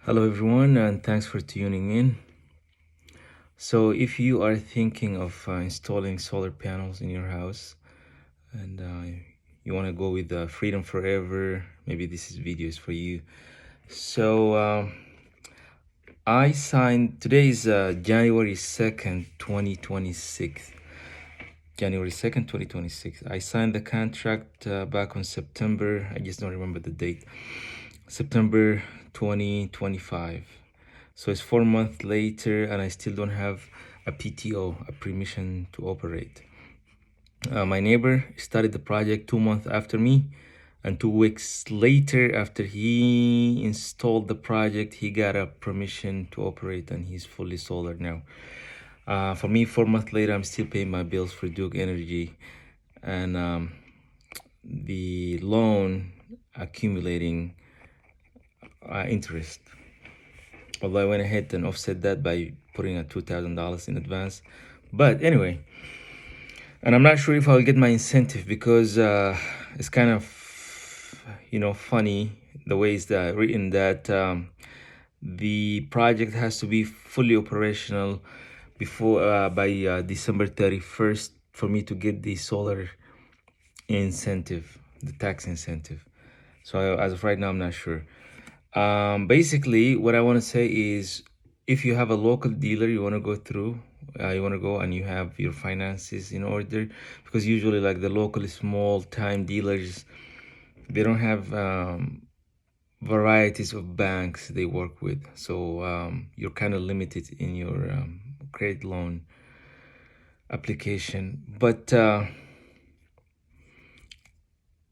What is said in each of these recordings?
Hello, everyone, and thanks for tuning in. So, if you are thinking of installing solar panels in your house and you want to go with Freedom Forever, maybe this video is for you. So, I signed today is January 2nd, 2026. January 2nd, 2026. I signed the contract back on September, I just don't remember the date, September 2025. So it's 4 months later, and I still don't have a PTO, a permission to operate. My neighbor started the project 2 months after me, and 2 weeks later, after he installed the project, he got a permission to operate, and he's fully solar now. For me, 4 months later, I'm still paying my bills for Duke Energy, and the loan accumulating interest. Although I went ahead and offset that by putting a $2,000 in advance. But anyway, and I'm not sure if I'll get my incentive because it's kind of, funny the way it's written that the project has to be fully operational before by December 31st for me to get the solar incentive, the tax incentive. So as of right now, I'm not sure. Basically, what I want to say is if you have a local dealer you want to go through, you want to go and you have your finances in order, because usually like the local small time dealers, they don't have varieties of banks they work with. So you're kind of limited in your credit loan application. But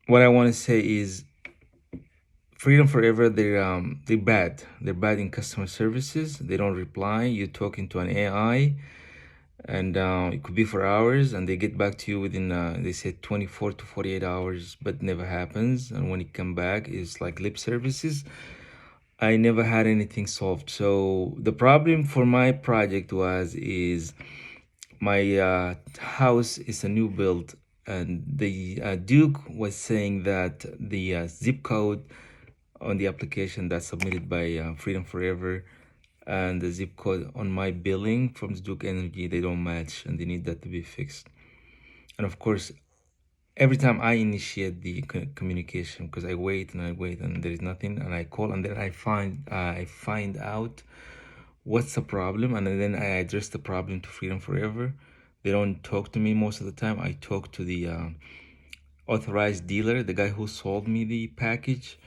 what I want to say is Freedom Forever, they're bad. They're bad in customer services. They don't reply. You're talking to an AI, and it could be for hours, and they get back to you within they said 24 to 48 hours, but never happens. And when it come back, it's like lip services. I never had anything solved. So the problem for my project is my house is a new build, and the Duke was saying that the zip code on the application that's submitted by Freedom Forever and the zip code on my billing from Duke Energy, they don't match, and they need that to be fixed. And of course, every time I initiate the communication, because I wait and there is nothing, and I call, and then I find out what's the problem, and then I address the problem to Freedom Forever. They don't talk to me most of the time. I talk to the authorized dealer, the guy who sold me the package.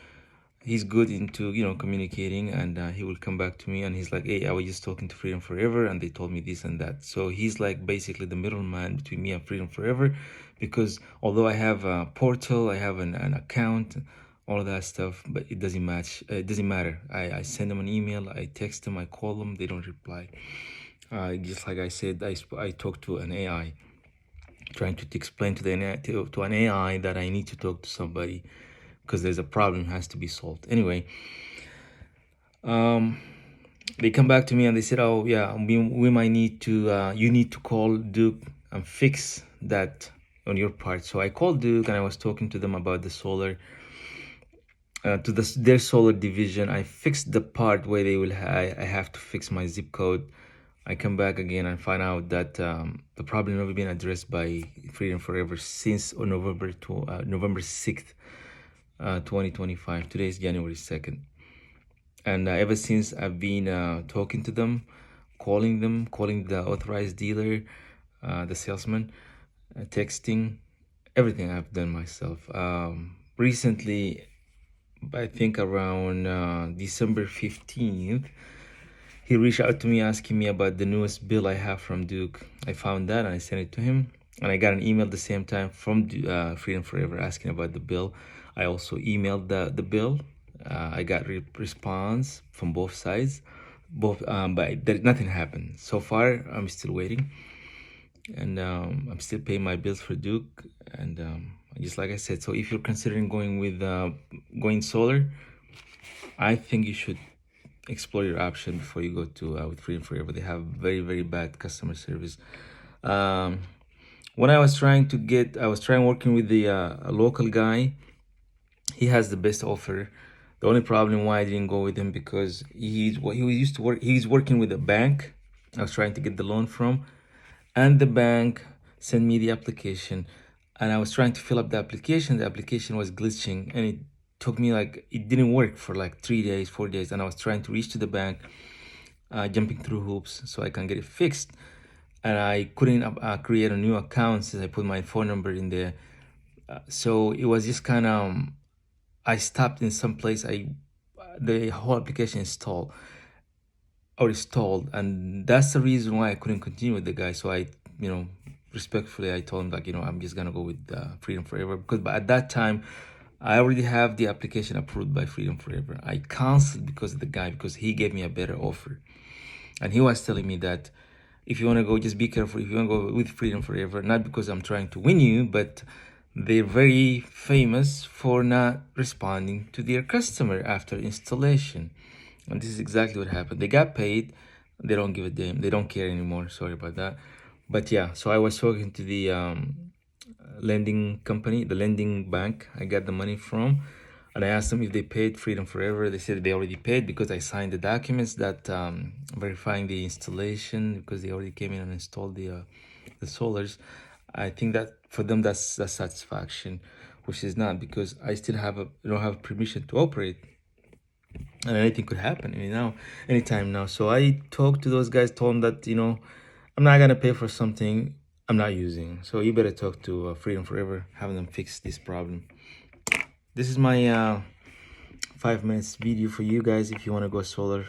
He's good into communicating, and he will come back to me and he's like, hey, I was just talking to Freedom Forever and they told me this and that. So he's like basically the middleman between me and Freedom Forever, because although I have a portal, I have an account, all of that stuff, but it doesn't match. It doesn't matter. I send them an email, I text them, I call them, they don't reply. Just like I said, I talked to an AI, trying to explain to to an AI that I need to talk to somebody because there's a problem has to be solved. Anyway, they come back to me and they said, oh yeah, we might need to you need to call Duke and fix that on your part. So I called Duke and I was talking to them about the solar to their solar division. I fixed the part where they will I have to fix my zip code. I come back again and find out that the problem never been addressed by Freedom Forever since November 6th, 2025. Today is January 2nd. And ever since I've been talking to them, calling the authorized dealer, the salesman, texting, everything I've done myself. Recently, I think around December 15th, he reached out to me asking me about the newest bill I have from Duke. I found that and I sent it to him. And I got an email the same time from Freedom Forever asking about the bill. I also emailed the bill. I got response from both sides, but nothing happened. So far, I'm still waiting. And I'm still paying my bills for Duke. And just like I said, so if you're considering going with going solar, I think you should explore your option before you go to with Freedom Forever. They have very, very bad customer service. When I was trying working with the a local guy. He has the best offer The only problem why I didn't go with him because he was used to work. He's working with a bank. I was trying to get the loan from, and the bank sent me the application, and I was trying to fill up the application. The application was glitching, and it took me like it didn't work for like 3 days, 4 days, and I was trying to reach to the bank, jumping through hoops so I can get it fixed, and I couldn't create a new account since I put my phone number in there. So it was just kind of I stopped in some place. The whole application installed or stalled, and that's the reason why I couldn't continue with the guy. So I, respectfully, I told him like, I'm just gonna go with Freedom Forever because at that time I already have the application approved by Freedom Forever. I canceled because of the guy because he gave me a better offer, and he was telling me that if you want to go, just be careful. If you want to go with Freedom Forever, not because I'm trying to win you, but they're very famous for not responding to their customer after installation. And this is exactly what happened. They got paid. They don't give a damn. They don't care anymore. Sorry about that. But yeah, so I was talking to the lending company, the lending bank I got the money from, and I asked them if they paid Freedom Forever. They said they already paid because I signed the documents that verifying the installation because they already came in and installed the solars. I think that for them that's satisfaction, which is not because I still don't have permission to operate, and anything could happen anytime now. So I talked to those guys, told them that I'm not gonna pay for something I'm not using. So you better talk to Freedom Forever, having them fix this problem. This is my 5 minutes video for you guys. If you want to go solar,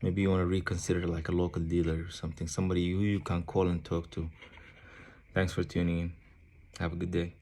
maybe you want to reconsider like a local dealer or something, somebody who you can call and talk to. Thanks for tuning in. Have a good day.